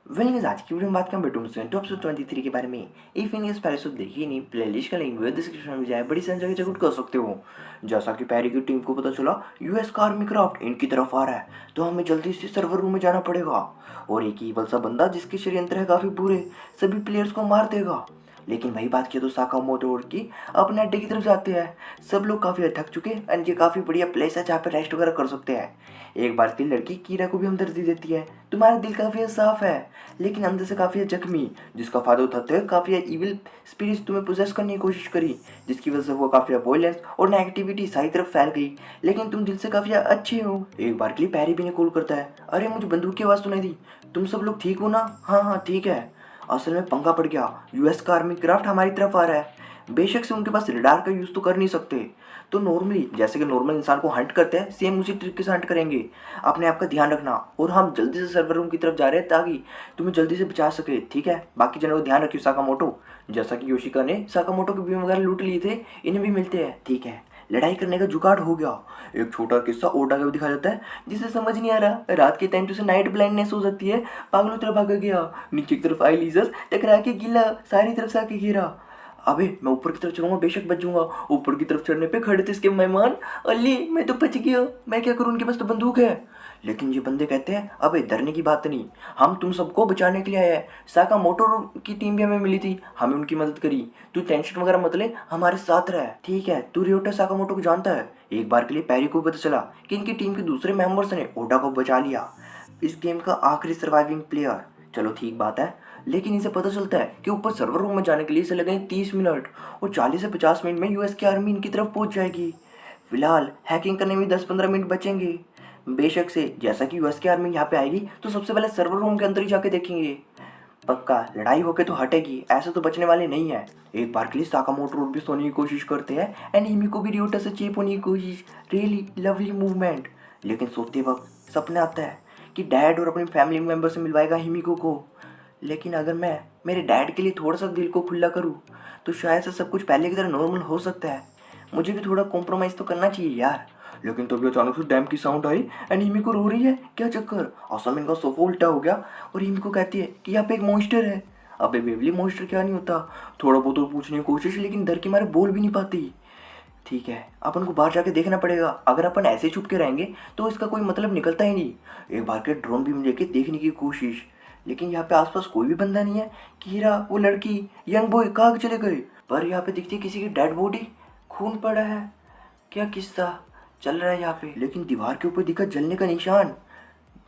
Well आज की video में बात करें बेटूम से टॉप 23 के बारे में। इफ इन पहले सब देखिए नहीं, प्लेलिस्ट का लिंक वीडियो डिस्क्रिप्शन में जाए, बड़ी सारी जगह चेकआउट कर सकते हो। जैसा कि पैरी की टीम को पता चला यूएस का आर्मी क्राफ्ट इनकी तरफ आ रहा है, तो हमें जल्दी से सर्वर रूम में जाना पड़ेगा और एक ईवल सा बंदा जिसके षड्यंत्र है काफी बुरे, सभी प्लेयर्स को मार देगा। लेकिन वही बात किया तो साकामोटो की अपने अड्डे की तरफ जाते हैं। सब लोग काफ़ी थक चुके हैं एंड ये काफ़ी बढ़िया प्लेस है जहाँ पे रेस्ट वगैरह कर सकते हैं। एक बार की लड़की कीरा को भी हमदर्दी देती है, तुम्हारा दिल काफ़ी साफ है लेकिन अंदर से काफ़ी जख्मी, जिसका फायदा उठाते हुए काफ़ी इविल स्पिरिट्स तुम्हें पोजेस करने की कोशिश करी, जिसकी वजह से वो काफ़ी वॉयलेंस और नेगेटिविटी सारी तरफ फैल गई। लेकिन तुम दिल से काफ़ी अच्छे हो। एक बार के लिए पैरी भी ने कॉल करता है, अरे मुझे बंदूक की आवाज़ सुनाई दी, तुम सब लोग ठीक हो ना? हाँ हाँ ठीक है। असल में पंगा पड़ गया, यूएस का आर्मी क्राफ्ट हमारी तरफ आ रहा है। बेशक से उनके पास रडार का यूज़ तो कर नहीं सकते, तो नॉर्मली जैसे कि नॉर्मल इंसान को हंट करते हैं सेम उसी तरीके से हंट करेंगे। अपने आप का ध्यान रखना और हम जल्दी से सर्वर रूम की तरफ जा रहे हैं ताकि तुम्हें जल्दी से बचा सके, ठीक है? बाकी जनों को ध्यान रखियो साकामोटो। जैसा कि योशिका ने साकामोटो के बीम वगैरह लूट लिए थे, इन्हें भी मिलते हैं, ठीक है? लड़ाई करने का जुगाड़ हो गया। एक छोटा किस्सा ओटा का भी दिखाया जाता है जिसे समझ नहीं आ रहा, रात के टाइम तो उसे नाइट ब्लाइंडनेस हो सकती है, पागलों तरफ भाग गया, नीचे की तरफ आई लीजस टकरा के गिला, सारी तरफ से आके गिरा। अबे मैं ऊपर की तरफ चढ़ूंगा, बेशक बच जाऊंगा। ऊपर की तरफ चढ़ने पे खड़े थे इसके मेहमान, अली मैं तो बच गया, मैं क्या करूं, उनके पास तो बंदूक है। लेकिन ये बंदे कहते हैं अबे डरने की बात नहीं, हम तुम सबको बचाने के लिए आए हैं। साकामोटो की टीम भी हमें मिली थी, हमें उनकी मदद करी, तू टेंशन वगैरह मत ले, हमारे साथ रह, ठीक है? तू रियोटा साकामोटो को जानता है। एक बार के लिए पैरी को पता चला कि इनकी टीम के दूसरे मेंबर्स ने ओटा को बचा लिया, इस गेम का आखिरी सर्वाइविंग प्लेयर। चलो ठीक बात है, लेकिन इसे पता चलता है कि ऊपर सर्वर रूम में जाने के लिए इसे लगेंगे 30 मिनट और 40 से 50 मिनट में यूएस की आर्मी इनकी तरफ पहुंच जाएगी। फिलहाल हैकिंग करने में 10-15 मिनट बचेंगे। बेशक से जैसा कि यूएस की आर्मी यहाँ पे आएगी तो सबसे पहले सर्वर रूम के अंदर ही जाके देखेंगे। पक्का लड़ाई होके तो हटेगी, ऐसे तो बचने वाले नहीं है। एक बार के लिए साकामोटो भी सोने की कोशिश करते हैं एंड हिमिको भी रियोटा से चेप होने की कोशिश, रियली लवली मूवमेंट। लेकिन सोते वक्त सपना आता है कि डैड और अपनी फैमिली मेम्बर से मिलवाएगा हिमिको को। लेकिन अगर मैं मेरे डैड के लिए थोड़ा सा दिल को खुला करूँ तो शायद से सब कुछ पहले की तरह नॉर्मल हो सकता है। मुझे भी थोड़ा कॉम्प्रोमाइज़ तो करना चाहिए यार। लेकिन तभी अचानक से डैम की साउंड आई एंड हिमिको रो रही है, क्या चक्कर? असम इनका सोफा उल्टा हो गया और हिमिको कहती है कि यहाँ पे एक मॉन्स्टर है। अबे बेबली मॉन्स्टर क्या नहीं होता, थोड़ा बहुत तो पूछने की कोशिश, लेकिन डर के मारे बोल भी नहीं पाती। ठीक है, अपन को बाहर जाके देखना पड़ेगा, अगर अपन ऐसे छुप के रहेंगे तो इसका कोई मतलब निकलता ही नहीं। एक बार के ड्रोन भी लेके देखने की कोशिश, लेकिन यहाँ पे आसपास कोई भी बंदा नहीं है। कीरा, वो लड़की, यंग बॉय कहाँ चले गए? पर यहाँ पे दिखती है किसी की डेड बॉडी, खून पड़ा है, क्या किस्सा चल रहा है यहाँ पे? लेकिन दीवार के ऊपर दिखा जलने का निशान,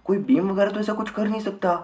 कोई बीम वगैरह तो ऐसा कुछ कर नहीं सकता।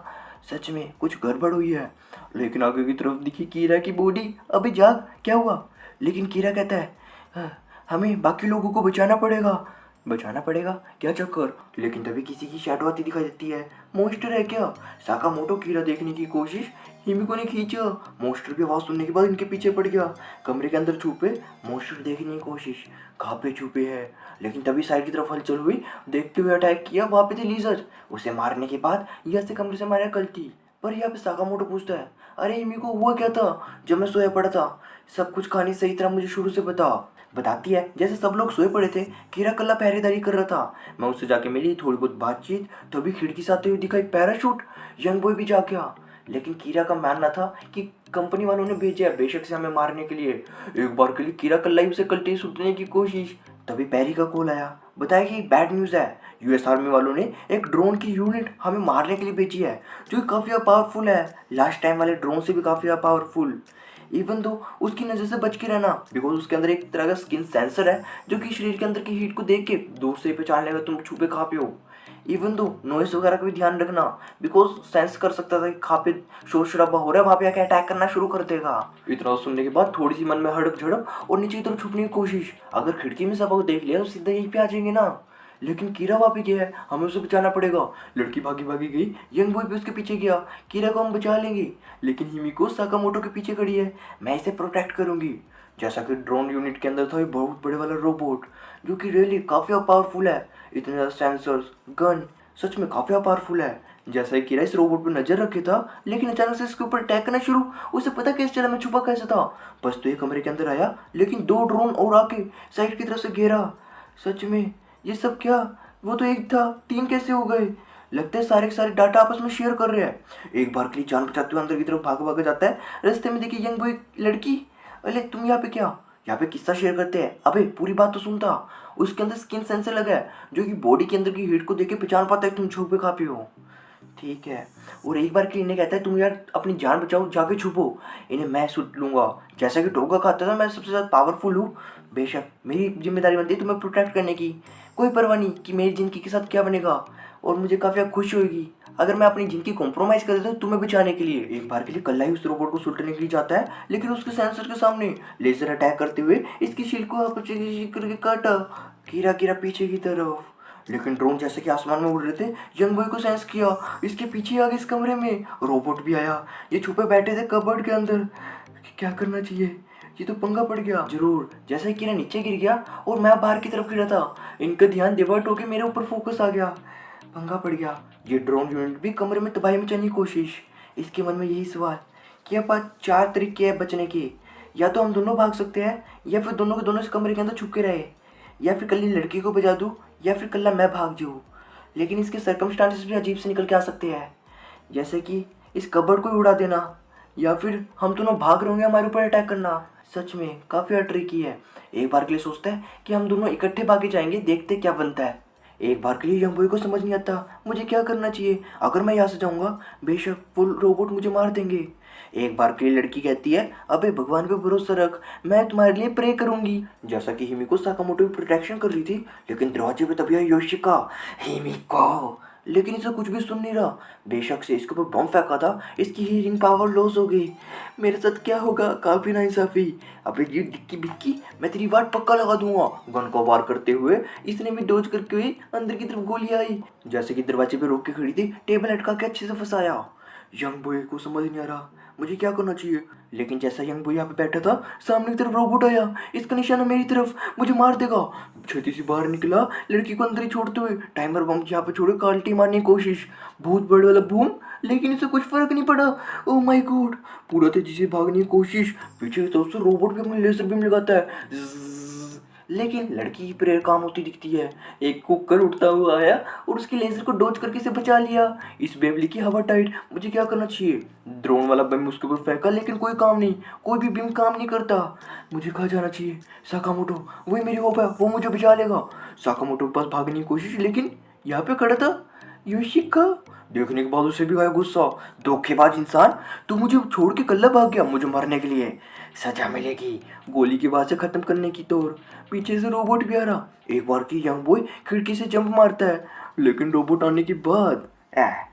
सच में कुछ गड़बड़ हुई है। लेकिन आगे की तरफ दिखी कीरा की बॉडी। अबे जाग, क्या हुआ? लेकिन कीरा कहता है "हाँ, हमें बाकी लोगों को बचाना पड़ेगा। बचाना पड़ेगा, क्या चक्कर?" लेकिन तभी किसी की शैडो आती दिखाई देती है। मॉन्स्टर है क्या? साकामोटो कीरा देखने की कोशिश, हिमिको ने खींचा। मॉन्स्टर की आवाज़ सुनने के बाद इनके पीछे पड़ गया। कमरे के अंदर छुपे मॉन्स्टर देखने की कोशिश, कहाँ पे छुपे है? लेकिन तभी साइड की तरफ हलचल हुई, देखते हुए अटैक किया। वहाँ पे थी लीजर, उसे मारने के बाद यहाँ से कमरे से मारा कल्टी। पर यहाँ पे साकामोटो पूछता है, अरे हिमिको हुआ क्या था जब मैं सोया पड़ा था? सब कुछ कहानी सही तरह मुझे शुरू से बता। बताती है जैसे सब लोग सोए पड़े थे, कीरा कल्ला पहरेदारी कर रहा था, मैं उससे जाके मिली, थोड़ी बहुत बातचीत, तो अभी खिड़की से आते हुए दिखा एक पैराशूट, यंग बॉय भी जा गया। लेकिन कीरा का मानना था कि कंपनी वालों ने भेजा है बेशक से हमें मारने के लिए। एक बार के लिए कीरा कल्ला ही उसे कल्टे सुटने की कोशिश, तभी पैरी का कॉल आया, बताया कि बैड न्यूज़ है, यूएस आर्मी वालों ने एक ड्रोन की यूनिट हमें मारने के लिए भेजी है, जो कि काफ़ी पावरफुल है, लास्ट टाइम वाले ड्रोन से भी काफ़ी पावरफुल। इवन दो उसकी नज़र से बच के रहना, बिकॉज उसके अंदर एक तरह का स्किन सेंसर है जो कि शरीर के अंदर की हीट को देख के दूर से पहचान लेगा तुम छुपे कहाँ पे हो। इवन दो नॉइस वगैरह का भी ध्यान रखना, बिकॉज सेंस कर सकता था कि कहाँ पे शोर शराबा हो रहा है, वहाँ पे आके अटैक करना शुरू कर देगा। इतना सुनने के बाद थोड़ी सी मन में हड़क झड़प और नीचे की तरफ छुपने की कोशिश, अगर खिड़की में सबको देख लिया तो सीधा यहीं पे आ जाएंगे ना। लेकिन कीरा वहाँ पे गया है, हमें उसे बचाना पड़ेगा। लड़की भागी भागी गई, यंग बॉय भी उसके पीछे गया, कीरा को हम बचा लेंगे। लेकिन हिमिको साकामोटो के पीछे खड़ी है, मैं इसे प्रोटेक्ट करूंगी। जैसा कि ड्रोन यूनिट के अंदर था ये बहुत बड़े वाला रोबोट, जो कि रियली काफ़ी पावरफुल है, इतने ज़्यादा सेंसर्स, गन, सच में काफ़ी पावरफुल है। जैसा ही कीरा इस रोबोट पर नजर रखे था, लेकिन अचानक से इसके ऊपर अटैक करना शुरू, उसे पता कैसे चला मैं छुपा कैसे था? बस तो ये कमरे के अंदर आया, लेकिन 2 ड्रोन और आके साइड की तरफ से घेरा। सच में ये सब क्या? वो तो एक था, 3 कैसे हो गए? लगता है सारे के सारे डाटा आपस में शेयर कर रहे हैं। एक बार के लिए जान बचाते हुए अंदर की तरफ भाग जाता है। रास्ते में देखिए यंग बॉय लड़की, अरे तुम यहाँ पे क्या, यहाँ पे किस्सा शेयर करते हैं। अबे पूरी बात तो सुनता। उसके अंदर स्किन सेंसर लगा है जो कि बॉडी के अंदर की हीट को देख के पहचान पाता है तुम छुपे कहाँ पे हो। ठीक है। और एक बार के इन्हें कहता है तुम यार अपनी जान बचाओ, जाके छुपो, इन्हें मैं सुट लूंगा। जैसा कि टोगा कहता था मैं सबसे ज़्यादा पावरफुल हूँ, बेशक मेरी जिम्मेदारी बनती है तुम्हें प्रोटेक्ट करने की। कोई परवाह नहीं कि मेरी ज़िंदगी के साथ क्या बनेगा, और मुझे काफ़ी खुशी होगी अगर मैं अपनी ज़िंदगी कॉम्प्रोमाइज़ कर देता हूँ तुम्हें बचाने के लिए। एक बार के लिए कल्ला ही उस रोबोट को सुलटने के लिए जाता है, लेकिन उसके सेंसर के सामने लेजर अटैक करते हुए इसकी शील्ड को करके काटा, गिरा गिरा पीछे की तरफ। लेकिन ड्रोन जैसे कि आसमान में उड़ रहे थे, यंग बॉय को सेंस किया, इसके पीछे आ गए। इस कमरे में रोबोट भी आया। ये छुपे बैठे थे कबर्ड के अंदर। क्या करना चाहिए, ये तो पंगा पड़ गया। जरूर, जैसे कि नीचे गिर गया और मैं बाहर की तरफ गिरा था, इनका ध्यान डिवर्ट होकर मेरे ऊपर फोकस आ गया, पंगा पड़ गया। ये ड्रोन यूनिट भी कमरे में तबाही मचाने की कोशिश। इसके मन में यही सवाल कि अब 4 तरीके हैं बचने के, या तो हम दोनों भाग सकते हैं, या फिर दोनों के दोनों इस कमरे के अंदर छुप के रहे, या फिर कल लड़की को बजा दूँ, या फिर कल मैं भाग जाऊँ। लेकिन इसके सर्कमस्टांसेस भी अजीब से निकल के आ सकते हैं, जैसे कि इस कबर्ड को उड़ा देना, या फिर हम दोनों भाग रहे होंगे हमारे ऊपर अटैक करना। सच में काफ़ी ट्रिकी है। एक बार के लिए सोचता है कि हम दोनों इकट्ठे भागे जाएंगे, देखते क्या बनता है। एक बार के लिए यंग बॉय को समझ नहीं आता मुझे क्या करना चाहिए। अगर मैं यहाँ से जाऊँगा बेशक वो रोबोट मुझे मार देंगे। एक बार के लिए लड़की कहती है अबे भगवान पे भरोसा रख, मैं तुम्हारे लिए प्रे करूंगी। जैसा कि हिमिको साकामोटो की प्रोटेक्शन कर रही थी, लेकिन दरवाजे पे तभी आई योशिका। हिमिको, लेकिन इसे कुछ भी सुन नहीं रहा। बेशक से इसके ऊपर बम फेंका था, इसकी हीरिंग पावर लॉस हो गई। मेरे साथ क्या होगा, काफ़ी नाइंसाफ़ी। अबे ये डिक्की बिक्की, मैं तेरी वाट पक्का लगा दूंगा। गन को वार करते हुए इसने भी डोज करके हुए अंदर की तरफ गोली आई। जैसे कि दरवाजे पे रोक के खड़ी थी, टेबल लटका के अच्छे से फंसाया। यंग बॉय को समझ नहीं आ रहा मुझे क्या करना चाहिए। लेकिन जैसा यंग बॉय यहाँ पे बैठा था, सामने की तरफ रोबोट आया, इसका निशाना मेरी तरफ, मुझे मार देगा। छेती से बाहर निकला, लड़की को अंदर ही छोड़ते हुए टाइमर बम यहाँ पे छोड़े काल्टी मारने की कोशिश। बहुत बड़े वाला बूम, लेकिन इसे कुछ फर्क नहीं पड़ा। ओह माय गॉड, पूरा तेजी से भागने की कोशिश। पीछे की तरफ से रोबोट भी अपने लेजर बीम लगाता है। लेकिन लड़की की प्रेयर काम होती दिखती है। एक कुकर उठता हुआ आया और उसकी लेजर को डोज करके इसे बचा लिया। इस बेवली की हवा टाइट, मुझे क्या करना चाहिए। ड्रोन वाला बम उसके ऊपर फेंका, लेकिन कोई काम नहीं, कोई भी बीम काम नहीं करता। मुझे कहाँ जाना चाहिए। साकामोटो, वही मेरी होप है, वो मुझे बचा लेगा। साकामोटो के पास भागने की कोशिश, लेकिन यहाँ पे खड़ा था योशिका। देखने के बाद उसे भी आया गुस्सा। धोखेबाज इंसान, तू मुझे छोड़ के कल्ला भाग गया मुझे मारने के लिए, सजा मिलेगी। गोली की आवाज से खत्म करने की तौर। पीछे से रोबोट भी आ रहा। एक बार की यंग बॉय खिड़की से जंप मारता है, लेकिन रोबोट आने के बाद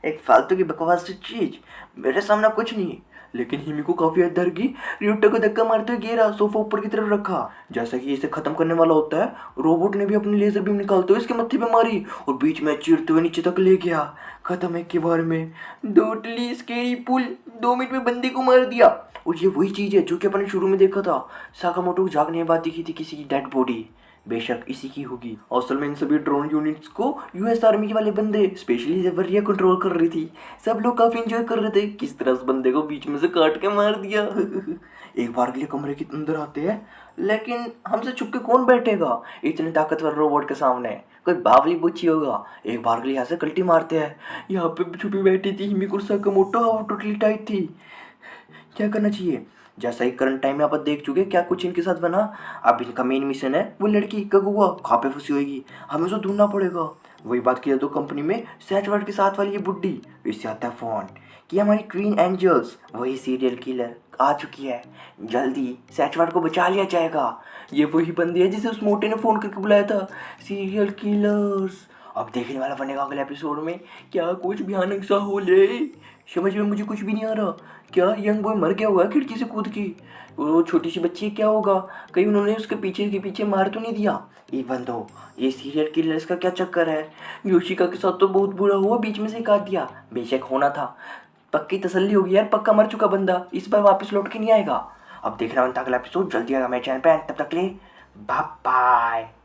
एक फालतू की बकवास चीज, मेरे सामने कुछ नहीं। लेकिन हिमी को काफी हद डर गई। रियोटा को धक्का मारते हुए गिरा, सोफा ऊपर की तरफ रखा। जैसा कि इसे खत्म करने वाला होता है, रोबोट ने भी अपनी लेजर बीम निकालते हुए इसके मत्थे पे मारी और बीच में चीरते हुए नीचे तक ले गया। खत्म एक के बार में। टोटली स्केरी पुल, 2 मिनट में बंदे को मार दिया। और ये वही चीज है जो कि अपन शुरू में देखा था। साकामोटो को जागने के बाद दिखी थी किसी की डेड बॉडी, बेशक इसी की होगी। असल में इन सभी ड्रोन यूनिट्स को यूएस आर्मी के वाले बंदे स्पेशली जबरिया कंट्रोल कर रही थी। सब लोग काफी एंजॉय कर रहे थे, किस तरह उस बंदे को बीच में से काट के मार दिया। एक बार के लिए कमरे के अंदर आते हैं, लेकिन हमसे छुप के कौन बैठेगा इतने ताकतवर रोबोट के सामने, कोई बावली बुच्ची होगा। एक बार के लिए यहाँ से कल्टी मारते हैं। यहाँ पे छुपी बैठी थी हिमिको साकामोटो, वो टोटली टाइट थी। क्या करना चाहिए। जैसा ही करंट टाइम में आप देख चुके क्या कुछ इनके साथ बना। अब इनका मेन मिशन है वो लड़की कगुआ कहाँ पे फंसी होगी, हमें उसे ढूंढना पड़ेगा। वही बात किया तो कंपनी में सैचवर्ड के साथ वाली ये बुड्ढी, इससे आता है फोन कि हमारी क्वीन एंजल्स वही सीरियल किलर आ चुकी है, जल्दी सैचवर्ड को बचा लिया जाएगा। ये वही बंदी है जिसे उस मोटे ने फोन करके बुलाया था, सीरियल किलर्स। अब देखने वाला बनेगा अगले एपिसोड में क्या कुछ भयानक सा हो ले। समझ में मुझे कुछ भी नहीं आ रहा। क्या यंग बॉय मर गया होगा खिड़की से कूद के, वो छोटी सी बच्ची क्या होगा, कहीं उन्होंने उसके पीछे के पीछे मार तो नहीं दिया। ये बंदो, ये सीरियल किलर्स का क्या चक्कर है। योशिका के साथ तो बहुत बुरा हुआ, बीच में से काट दिया, बेशक होना था। पक्की तसल्ली होगी यार, पक्का मर चुका बंदा, इस बार वापस लौट के नहीं आएगा। अब देखना बनता अगला एपिसोड जल्दी आएगा मेरे चैनल पे। तब तक के लिए बाय बाय।